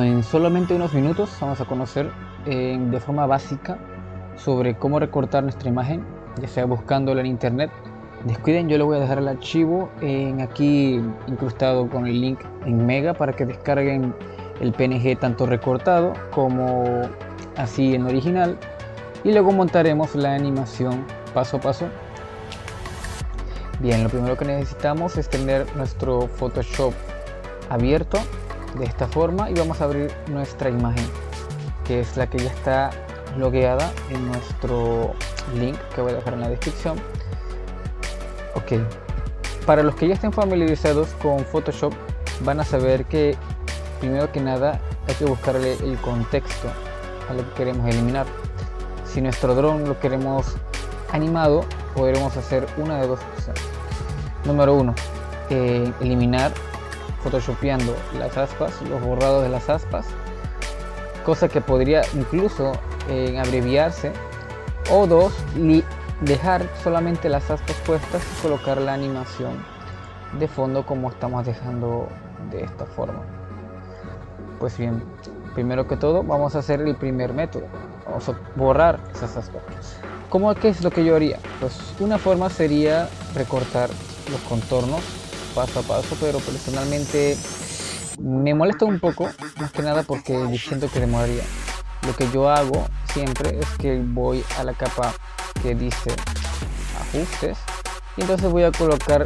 Bueno, en solamente unos minutos vamos a conocer de forma básica sobre cómo recortar nuestra imagen, ya sea buscándola en internet. Descuiden, yo le voy a dejar el archivo aquí incrustado con el link en Mega para que descarguen el PNG tanto recortado como así en original, y luego montaremos la animación paso a paso. Bien, lo primero que necesitamos es tener nuestro Photoshop abierto de esta forma y vamos a abrir nuestra imagen, que es la que ya está logueada en nuestro link que voy a dejar en la descripción. Ok, para los que ya estén familiarizados con Photoshop van a saber que primero que nada hay que buscarle el contexto a lo que queremos eliminar. Si nuestro dron lo queremos animado, podremos hacer una de dos cosas. Número uno, eliminar photoshopeando las aspas, los borrados de las aspas, cosa que podría incluso abreviarse. O dos, dejar solamente las aspas puestas y colocar la animación de fondo como estamos dejando de esta forma. Pues bien, primero que todo vamos a hacer el primer método, vamos a borrar esas aspas. ¿Qué es lo que yo haría? Pues una forma sería recortar los contornos paso a paso, pero personalmente me molesta un poco, más que nada porque siento que demoraría. Lo que yo hago siempre es que voy a la capa que dice ajustes y entonces voy a colocar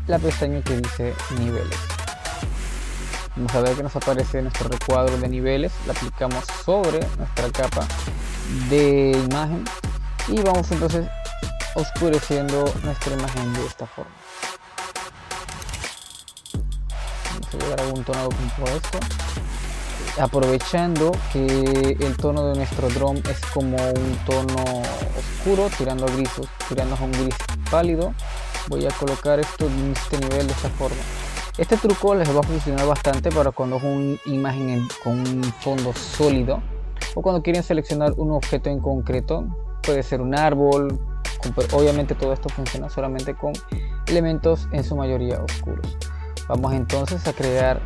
la pestaña que dice niveles. Vamos a ver que nos aparece nuestro recuadro de niveles, la aplicamos sobre nuestra capa de imagen y vamos entonces oscureciendo nuestra imagen de esta forma. Vamos a llegar a algún tono compuesto, aprovechando que el tono de nuestro dron es como un tono oscuro tirando a un gris pálido. Voy a colocar esto en este nivel de esta forma. Este truco les va a funcionar bastante para cuando es una imagen con un fondo sólido o cuando quieren seleccionar un objeto en concreto. Puede ser un árbol, obviamente todo esto funciona solamente con elementos en su mayoría oscuros. Vamos entonces a crear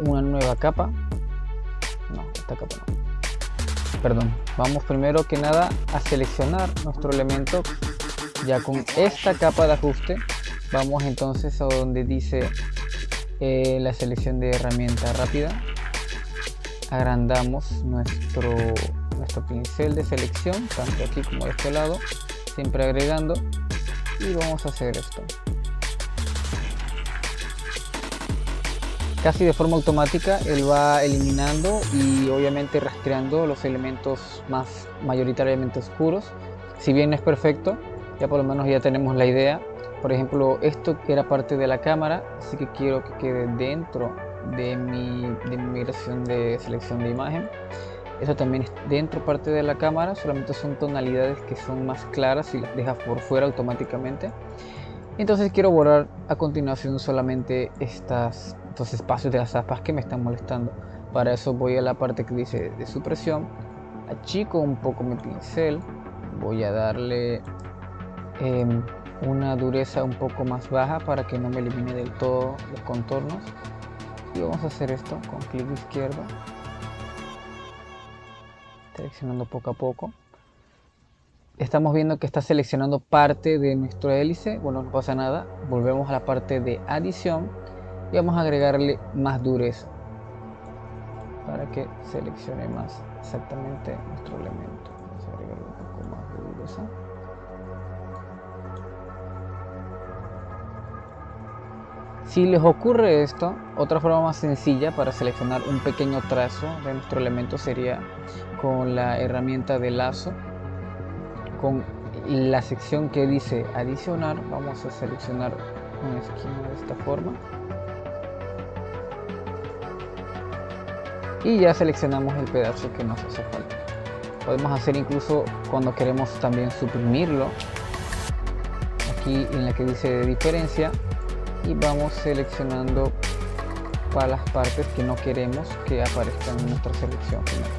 una nueva capa. No, esta capa no. Perdón. Vamos primero que nada a seleccionar nuestro elemento. Ya con esta capa de ajuste vamos entonces a donde dice la selección de herramienta rápida. Agrandamos nuestro pincel de selección, tanto aquí como de este lado, siempre agregando, y vamos a hacer esto casi de forma automática. Él va eliminando y obviamente rastreando los elementos mayoritariamente oscuros. Si bien no es perfecto, ya por lo menos ya tenemos la idea. Por ejemplo, esto que era parte de la cámara, así que quiero que quede dentro de mi migración de selección de imagen. Eso también es dentro parte de la cámara, solamente son tonalidades que son más claras y las deja por fuera automáticamente. Entonces quiero borrar a continuación solamente estos espacios de las aspas que me están molestando. Para eso voy a la parte que dice de supresión, achico un poco mi pincel, voy a darle una dureza un poco más baja para que no me elimine del todo los contornos, y vamos a hacer esto con clic izquierdo, seleccionando poco a poco. Estamos viendo que está seleccionando parte de nuestro hélice. Bueno, no pasa nada, volvemos a la parte de adición y vamos a agregarle más dureza para que seleccione más exactamente nuestro elemento. Vamos a agregarle un poco más de dureza. Si les ocurre esto, otra forma más sencilla para seleccionar un pequeño trazo de nuestro elemento sería con la herramienta de lazo. Con la sección que dice adicionar, vamos a seleccionar una esquina de esta forma y ya seleccionamos el pedazo que nos hace falta. Podemos hacer incluso cuando queremos también suprimirlo, aquí en la que dice diferencia, y vamos seleccionando para las partes que no queremos que aparezcan en nuestra selección final.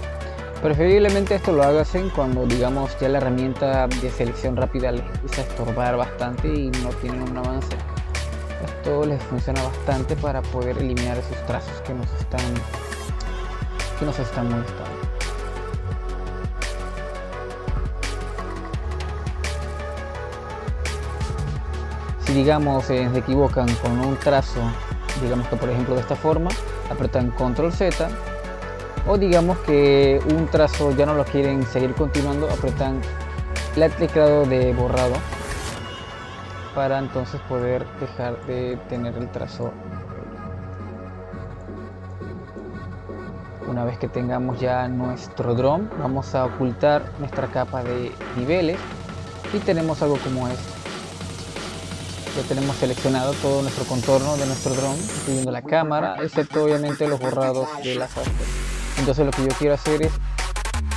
Preferiblemente esto lo hagas cuando digamos ya la herramienta de selección rápida les empieza a estorbar bastante y no tienen un avance. Esto les funciona bastante para poder eliminar esos trazos que nos están que nos están molestando. Si digamos se equivocan con un trazo, digamos que por ejemplo de esta forma, apretan control Z, o digamos que un trazo ya no lo quieren seguir continuando, apretan el teclado de borrado para entonces poder dejar de tener el trazo. Una vez que tengamos ya nuestro dron, vamos a ocultar nuestra capa de niveles y tenemos algo como esto. Ya tenemos seleccionado todo nuestro contorno de nuestro dron, incluyendo la cámara, excepto obviamente los borrados de las aspas. Entonces lo que yo quiero hacer es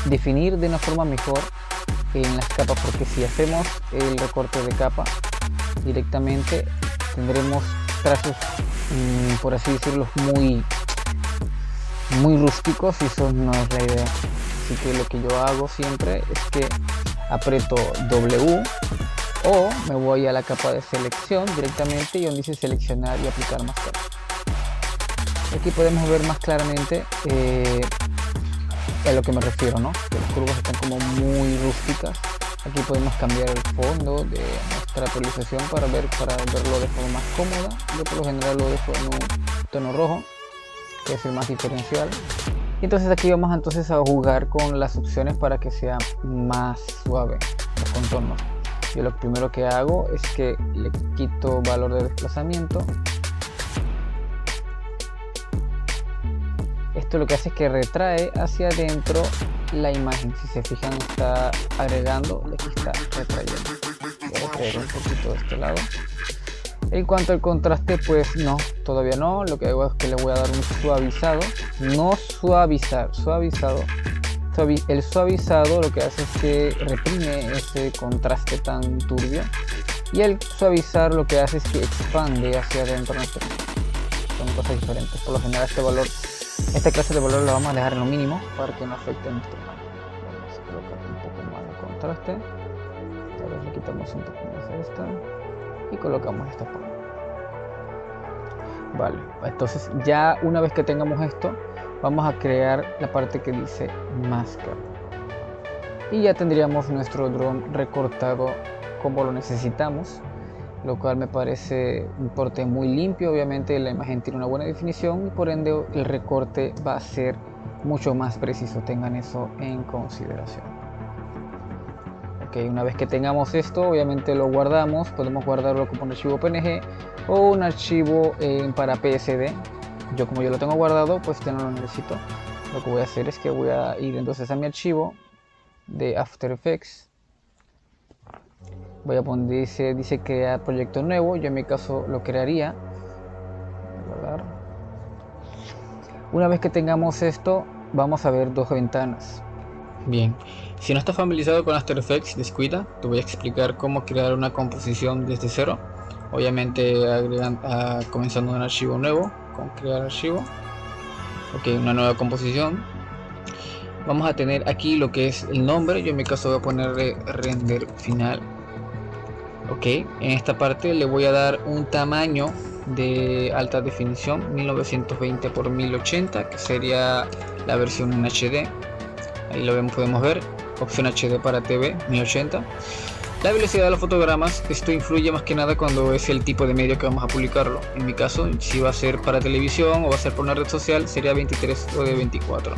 definir de una forma mejor en las capas, porque si hacemos el recorte de capa directamente tendremos trazos, por así decirlo, muy rústicos, y eso no es la idea. Así que lo que yo hago siempre es que aprieto W o me voy a la capa de selección directamente y donde dice seleccionar y aplicar más capas. Aquí podemos ver más claramente a lo que me refiero, ¿no? Que las curvas están como muy rústicas. Aquí podemos cambiar el fondo de nuestra actualización para verlo de forma más cómoda. Yo por lo general lo dejo en un tono rojo, que es el más diferencial. Y entonces aquí vamos entonces a jugar con las opciones para que sea más suave los contornos. Yo lo primero que hago es que le quito valor de desplazamiento. Esto lo que hace es que retrae hacia adentro la imagen. Si se fijan, está agregando, aquí está retrayendo. Voy a traer un poquito de este lado. En cuanto al contraste, pues no, todavía no. Lo que hago es que le voy a dar un suavizado, no suavizar, suavizado. El suavizado lo que hace es que reprime ese contraste tan turbio, y el suavizar lo que hace es que expande hacia adentro nuestro. Son cosas diferentes. Por lo general esta clase de valor la vamos a dejar en lo mínimo para que no afecte nuestro imagen. Vamos a colocar un poco más de contraste. Tal vez le quitamos un poco más a esta y colocamos esta forma. Vale, entonces ya una vez que tengamos esto, vamos a crear la parte que dice máscara y ya tendríamos nuestro dron recortado como lo necesitamos, lo cual me parece un corte muy limpio. Obviamente la imagen tiene una buena definición y por ende el recorte va a ser mucho más preciso. Tengan eso en consideración. Ok, una vez que tengamos esto, obviamente lo guardamos. Podemos guardarlo como un archivo PNG o un archivo para PSD. Yo, como yo lo tengo guardado, pues ya no lo necesito. Lo que voy a hacer es que voy a ir entonces a mi archivo de After Effects. Voy a poner, dice crear proyecto nuevo. Yo en mi caso lo crearía. Una vez que tengamos esto, vamos a ver dos ventanas. Bien, si no estás familiarizado con After Effects, descuida. Te voy a explicar cómo crear una composición desde cero. Obviamente comenzando un archivo nuevo con crear archivo. Ok, una nueva composición. Vamos a tener aquí lo que es el nombre. Yo en mi caso voy a ponerle render final. Ok, en esta parte le voy a dar un tamaño de alta definición 1920 x 1080, que sería la versión en HD. Ahí lo podemos ver, opción HD para TV 1080. La velocidad de los fotogramas, esto influye más que nada cuando es el tipo de medio que vamos a publicarlo. En mi caso, si va a ser para televisión o va a ser para una red social, sería 23 o de 24.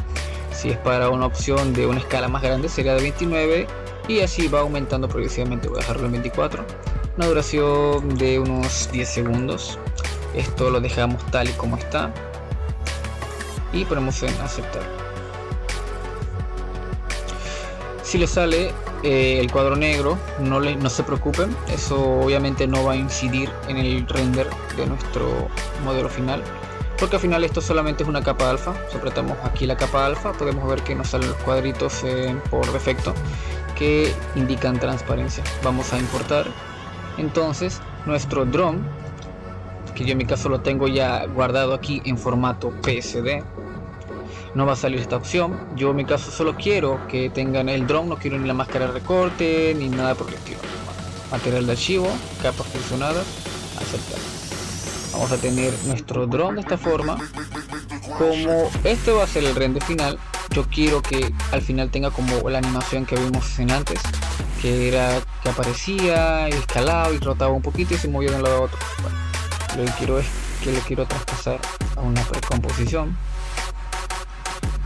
Si es para una opción de una escala más grande, sería de 29, y así va aumentando progresivamente. Voy a dejarlo en 24. Una duración de unos 10 segundos. Esto lo dejamos tal y como está y ponemos en aceptar. Si le sale el cuadro negro, no se preocupen, eso obviamente no va a incidir en el render de nuestro modelo final, porque al final esto solamente es una capa alfa. Si apretamos aquí la capa alfa, podemos ver que nos salen los cuadritos por defecto que indican transparencia. Vamos a importar entonces nuestro dron, que yo en mi caso lo tengo ya guardado aquí en formato PSD. No va a salir esta opción. Yo en mi caso solo quiero que tengan el dron, no quiero ni la máscara de recorte ni nada por el estilo. Material de archivo, capas fusionadas, aceptar. Vamos a tener nuestro dron de esta forma. como este va a ser el render final, yo quiero que al final tenga como la animación que vimos en antes, que era que aparecía y escalaba y rotaba un poquito y se movía de un lado a otro. Bueno, lo que quiero es que lo quiero traspasar a una precomposición.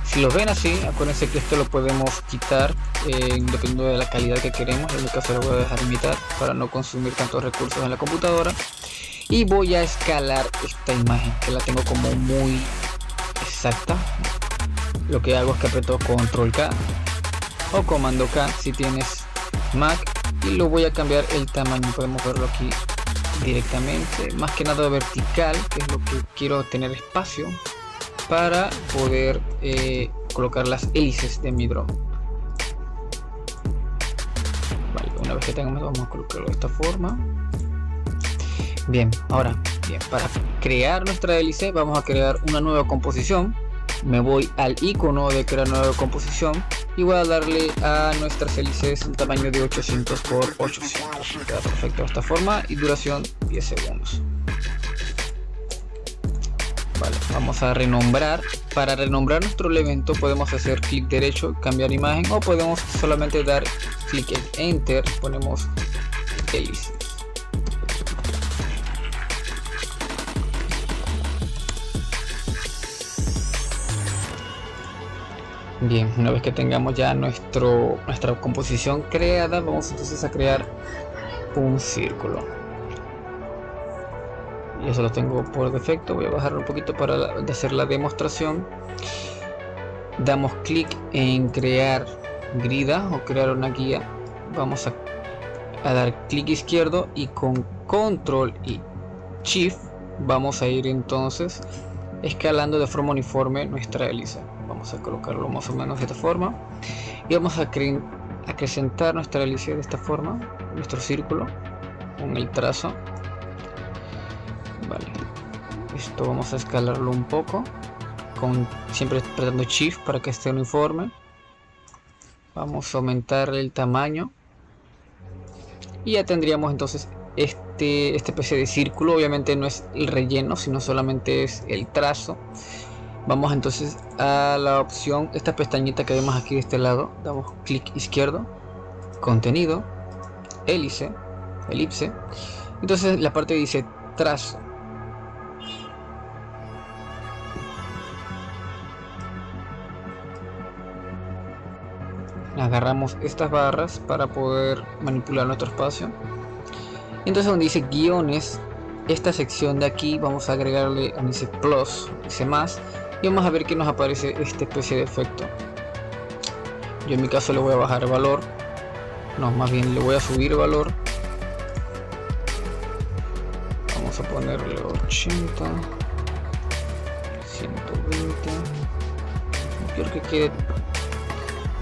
Si lo ven así, acuérdense que esto lo podemos quitar dependiendo de la calidad que queremos. En mi caso lo voy a dejar en mitad para no consumir tantos recursos en la computadora. Y voy a escalar esta imagen, que la tengo como muy exacta. Lo que hago es que aprieto Control K o Comando K si tienes Mac, y lo voy a cambiar el tamaño. Podemos verlo aquí directamente, más que nada vertical, que es lo que quiero tener espacio para poder colocar las hélices de mi dron. Vale, una vez que tengamos, vamos a colocarlo de esta forma. Bien, ahora bien, para crear nuestra hélice vamos a crear una nueva composición. Me voy al icono de crear nueva composición y voy a darle a nuestras hélices un tamaño de 800 por 800. Queda perfecto de esta forma y duración 10 segundos. Vale, vamos a renombrar. Para renombrar nuestro elemento podemos hacer clic derecho, cambiar imagen, o podemos solamente dar clic en Enter, ponemos hélice. Bien, una vez que tengamos ya nuestra composición creada, vamos entonces a crear un círculo. Y eso lo tengo por defecto. Voy a bajarlo un poquito para hacer la demostración. Damos clic en crear grida o crear una guía. Vamos a dar clic izquierdo y con Control y Shift vamos a ir entonces escalando de forma uniforme nuestra hélice. Vamos a colocarlo más o menos de esta forma y vamos a acrecentar nuestra hélice de esta forma, nuestro círculo con el trazo. Vale, esto vamos a escalarlo un poco, siempre apretando Shift para que esté uniforme. Vamos a aumentar el tamaño y ya tendríamos entonces este especie de círculo. Obviamente no es el relleno, sino solamente es el trazo. Vamos entonces a la opción, esta pestañita que vemos aquí de este lado, damos clic izquierdo, contenido, hélice, elipse. Entonces la parte dice trazo. Agarramos estas barras para poder manipular nuestro espacio. Entonces donde dice guiones, esta sección de aquí vamos a agregarle donde dice plus, dice más, y vamos a ver que nos aparece esta especie de efecto. Yo en mi caso le voy a bajar el valor, no, más bien le voy a subir el valor. Vamos a ponerle 80, 120. No quiero que quede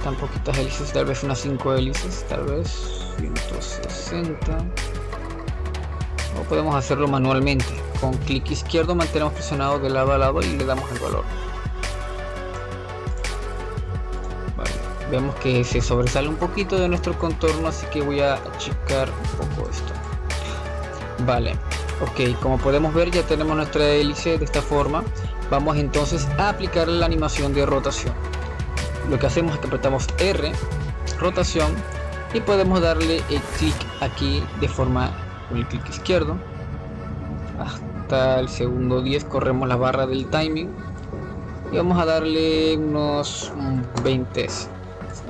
tan poquitas hélices, tal vez unas 5 hélices, tal vez 160. O podemos hacerlo manualmente. Con clic izquierdo mantenemos presionado de lado a lado y le damos el valor. Vale, vemos que se sobresale un poquito de nuestro contorno, así que voy a achicar un poco esto. Vale, ok, como podemos ver ya tenemos nuestra hélice de esta forma. Vamos entonces a aplicar la animación de rotación. Lo que hacemos es que apretamos R, rotación, y podemos darle el clic aquí de forma con el clic izquierdo hasta el segundo 10. Corremos la barra del timing y vamos a darle unos 20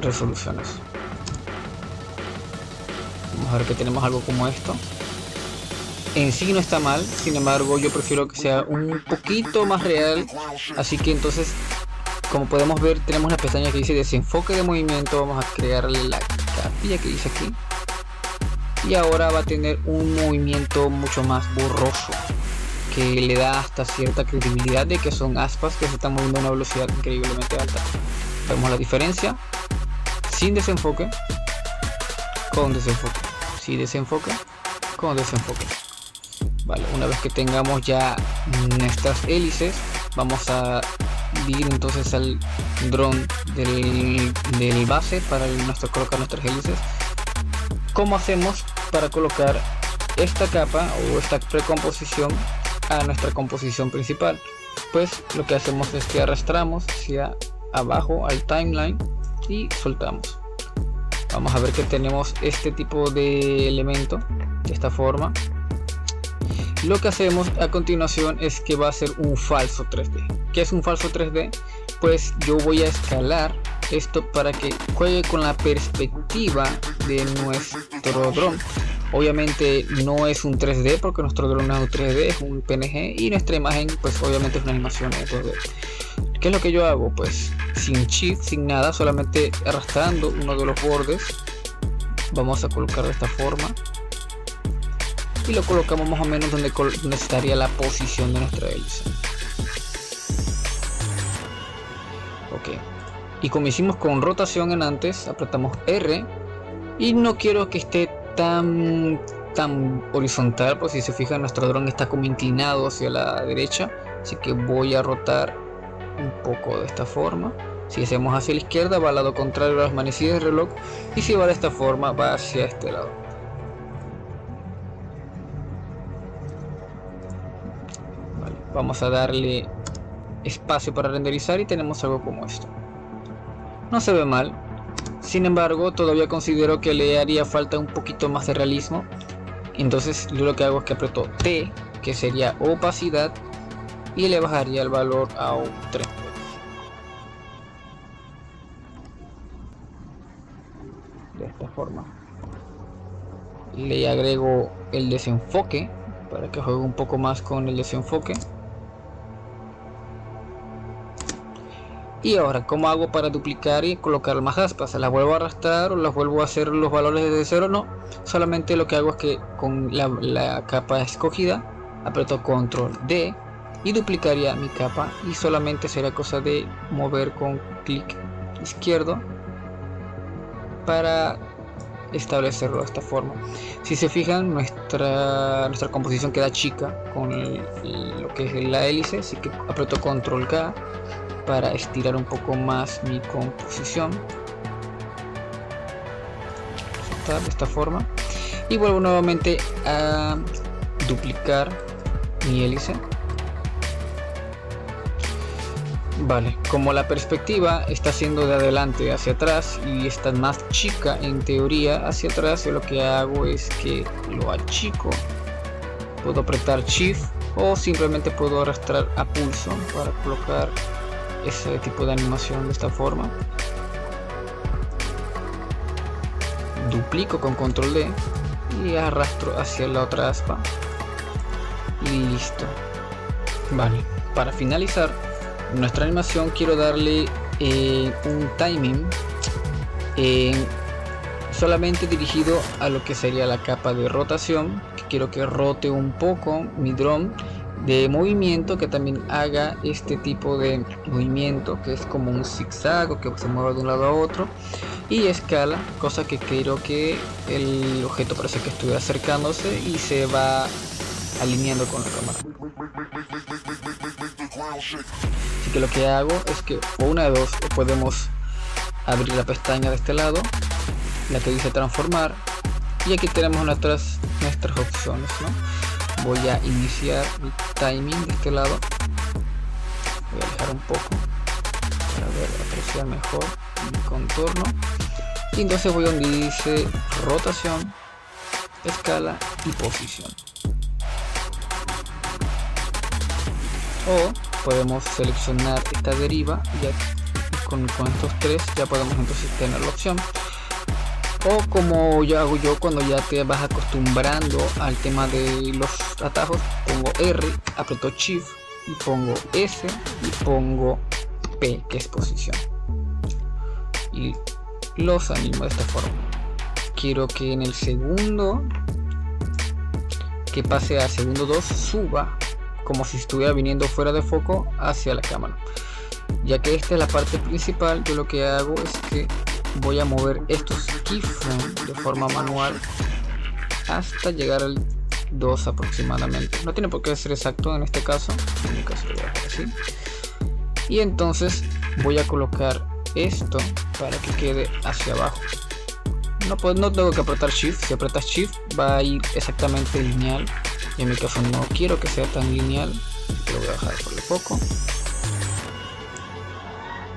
resoluciones. Vamos a ver que tenemos algo como esto. En sí no está mal, sin embargo yo prefiero que sea un poquito más real, así que entonces, como podemos ver, tenemos una pestaña que dice desenfoque de movimiento. Vamos a crearle la capilla que dice aquí. Y ahora va a tener un movimiento mucho más borroso, que le da hasta cierta credibilidad de que son aspas que se están moviendo a una velocidad increíblemente alta. Vemos la diferencia. Sin desenfoque, con desenfoque, sin desenfoque, con desenfoque. Vale, una vez que tengamos ya nuestras hélices, vamos a ir entonces al dron del base para colocar nuestras hélices. ¿Cómo hacemos para colocar esta capa o esta precomposición a nuestra composición principal? pues lo que hacemos es que arrastramos hacia abajo al timeline y soltamos. Vamos a ver que tenemos este tipo de elemento de esta forma. Lo que hacemos a continuación es que va a ser un falso 3D. ¿Qué es un falso 3D? Pues yo voy a escalar esto para que juegue con la perspectiva de nuestro dron. Obviamente no es un 3D porque nuestro dron no es un 3D, es un PNG, y nuestra imagen pues obviamente es una animación en 2D. ¿Qué es lo que yo hago? Pues sin shift, sin nada, solamente arrastrando uno de los bordes, vamos a colocar de esta forma y lo colocamos más o menos donde estaría la posición de nuestra hélice. Ok, y como hicimos con rotación en antes, apretamos R y no quiero que esté tan horizontal, pues si se fijan nuestro dron está como inclinado hacia la derecha, así que voy a rotar un poco de esta forma. Si hacemos hacia la izquierda va al lado contrario a las manecillas del reloj, y si va de esta forma va hacia este lado. Vale, vamos a darle espacio para renderizar y tenemos algo como esto. No se ve mal, sin embargo todavía considero que le haría falta un poquito más de realismo. Entonces yo lo que hago es que aprieto T, que sería opacidad, y le bajaría el valor a un 3. De esta forma. Le agrego el desenfoque para que juegue un poco más con el desenfoque. Y ahora, ¿cómo hago para duplicar y colocar más aspas? ¿Las vuelvo a arrastrar o las vuelvo a hacer los valores desde cero? No, solamente lo que hago es que con la capa escogida aprieto control D y duplicaría mi capa, y solamente será cosa de mover con clic izquierdo para establecerlo de esta forma. Si se fijan, nuestra composición queda chica con lo que es la hélice, así que aprieto control K para estirar un poco más mi composición. Está de esta forma, y vuelvo nuevamente a duplicar mi hélice. Vale, como la perspectiva está siendo de adelante hacia atrás y está más chica en teoría hacia atrás, yo lo que hago es que lo achico. Puedo apretar Shift o simplemente puedo arrastrar a pulso para colocar ese tipo de animación de esta forma. Duplico con control D y arrastro hacia la otra aspa y listo. Vale, para finalizar nuestra animación quiero darle un timing solamente dirigido a lo que sería la capa de rotación, que quiero que rote un poco mi dron, de movimiento que también haga este tipo de movimiento que es como un zigzag o que se mueva de un lado a otro, y escala, cosa que quiero que el objeto parece que estuviera acercándose y se va alineando con la cámara. Así que lo que hago es que o una de dos, o podemos abrir la pestaña de este lado, la que dice transformar, y aquí tenemos nuestras opciones, ¿no? Voy a iniciar mi timing de este lado, voy a alejar un poco para ver, apreciar mejor mi contorno, y entonces voy donde dice rotación, escala y posición. O podemos seleccionar esta deriva, ya con estos tres ya podemos entonces tener la opción. O como yo hago cuando ya te vas acostumbrando al tema de los atajos, pongo R, aprieto Shift y pongo S y pongo P, que es posición, y los animo de esta forma. Quiero que en el segundo que pase a segundo 2 suba como si estuviera viniendo fuera de foco hacia la cámara. Ya que esta es la parte principal, yo lo que hago es que voy a mover estos keyframes de forma manual hasta llegar al 2 aproximadamente. No tiene por qué ser exacto en este caso, en mi caso lo voy a hacer así. Y entonces voy a colocar esto para que quede hacia abajo. No tengo que apretar Shift, si apretas Shift va a ir exactamente lineal, y en mi caso no quiero que sea tan lineal, Lo voy a bajar por poco.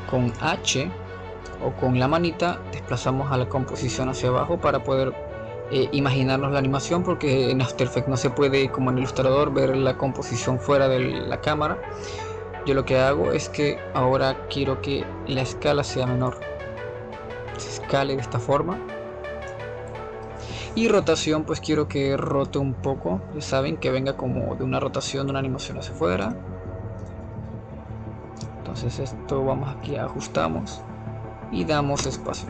Con H o con la manita desplazamos a la composición hacia abajo para poder imaginarnos la animación, porque en After Effects no se puede, como en Illustrator, ver la composición fuera de la cámara. Yo lo que hago es que ahora quiero que la escala sea menor, se escale de esta forma. Y rotación, pues quiero que rote un poco, ya saben, que venga como de una rotación de una animación hacia afuera. Entonces esto vamos aquí, ajustamos y damos espacio.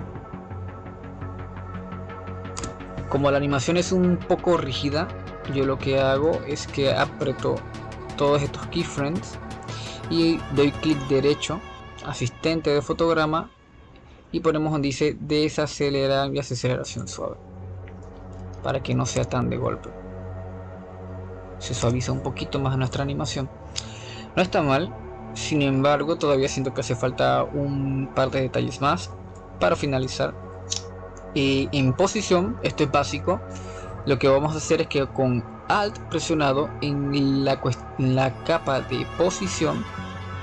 Como la animación es un poco rígida, yo lo que hago es que aprieto todos estos keyframes y doy clic derecho, asistente de fotograma, y ponemos donde dice desacelerar y aceleración suave, para que no sea tan de golpe. Se suaviza un poquito más nuestra animación. No está mal, sin embargo todavía siento que hace falta un par de detalles más para finalizar. En posición, esto es básico. Lo que vamos a hacer es que con Alt presionado en la capa de posición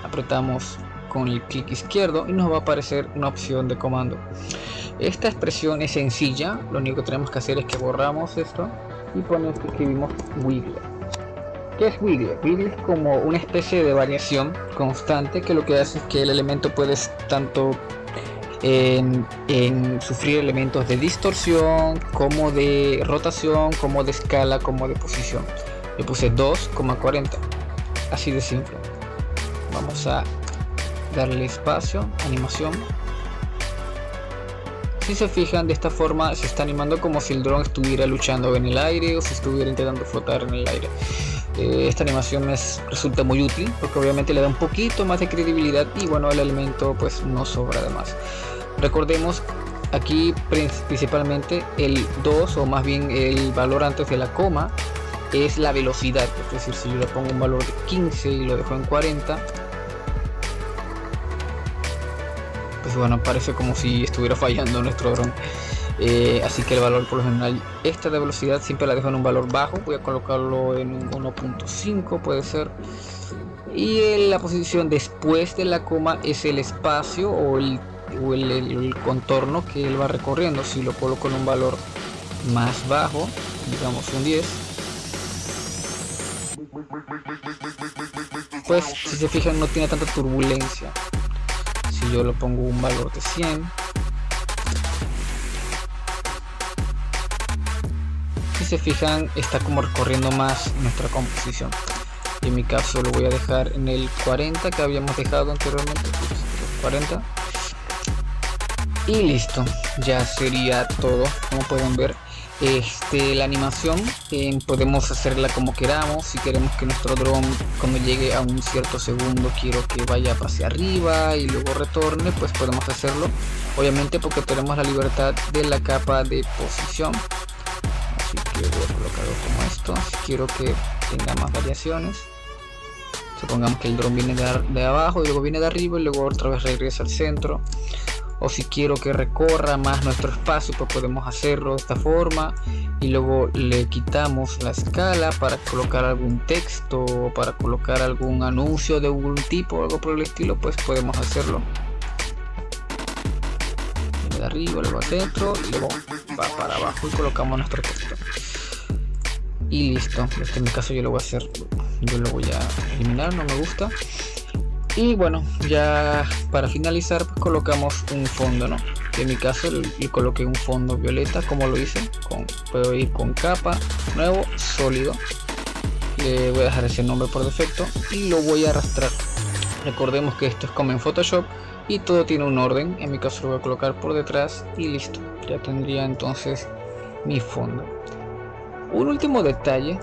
apretamos con el clic izquierdo y nos va a aparecer una opción de comando. Esta expresión es sencilla, lo único que tenemos que hacer es que borramos esto y escribimos wiggle. ¿Qué es wiggle? Wiggle es como una especie de variación constante que lo que hace es que el elemento puede tanto en sufrir elementos de distorsión, como de rotación, como de escala, como de posición. Le puse 2,40, así de simple. Vamos a darle espacio, animación. Si se fijan, de esta forma se está animando como si el dron estuviera luchando en el aire o si estuviera intentando flotar en el aire. Esta animación resulta muy útil porque obviamente le da un poquito más de credibilidad y bueno, el elemento pues no sobra de más. Recordemos aquí principalmente el 2, o más bien el valor antes de la coma, es la velocidad. Es decir, si yo le pongo un valor de 15 y lo dejo en 40, pues bueno, parece como si estuviera fallando nuestro dron. Así que el valor, por lo general, esta de velocidad siempre la dejo en un valor bajo. Voy a colocarlo en un 1.5 puede ser. Y la posición después de la coma es el espacio o el contorno que él va recorriendo. Si lo coloco en un valor más bajo, digamos un 10, pues si se fijan no tiene tanta turbulencia. Si yo lo pongo un valor de 100, si se fijan está como recorriendo más nuestra composición. Y en mi caso lo voy a dejar en el 40 que habíamos dejado anteriormente, 40. Y listo, ya sería todo. Como pueden ver, la animación podemos hacerla como queramos. Si queremos que nuestro dron cuando llegue a un cierto segundo quiero que vaya hacia arriba y luego retorne, pues podemos hacerlo, obviamente porque tenemos la libertad de la capa de posición. Así que voy a colocarlo como esto. Si quiero que tenga más variaciones, supongamos que el dron viene de abajo y luego viene de arriba y luego otra vez regresa al centro. O si quiero que recorra más nuestro espacio, pues podemos hacerlo de esta forma y luego le quitamos la escala para colocar algún texto o para colocar algún anuncio de algún tipo o algo por el estilo, pues podemos hacerlo. Viene de arriba, luego al centro y luego va para abajo y colocamos nuestro texto. Y listo. En mi caso yo lo voy a hacer, yo lo voy a eliminar, no me gusta. Y bueno, ya para finalizar pues colocamos un fondo, ¿no? En mi caso le coloqué un fondo violeta, como lo hice, puedo ir con capa, nuevo, sólido. Le voy a dejar ese nombre por defecto y lo voy a arrastrar. Recordemos que esto es como en Photoshop y todo tiene un orden. En mi caso lo voy a colocar por detrás y listo. Ya tendría entonces mi fondo. Un último detalle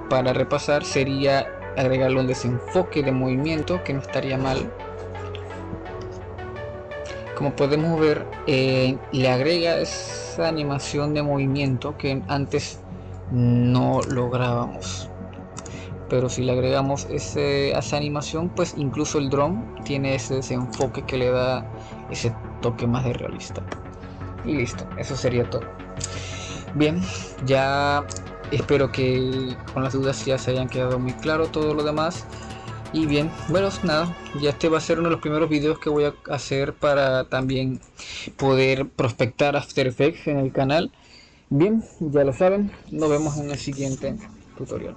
para repasar sería agregarle un desenfoque de movimiento, que no estaría mal. Como podemos ver, le agrega esa animación de movimiento que antes no lográbamos, pero si le agregamos esa animación, pues incluso el dron tiene ese desenfoque que le da ese toque más de realista. Y listo, eso sería todo. Bien, ya Espero que con las dudas ya se hayan quedado muy claro todo lo demás. Y bien, bueno, nada, ya este va a ser uno de los primeros videos que voy a hacer para también poder prospectar After Effects en el canal. Bien, ya lo saben, nos vemos en el siguiente tutorial.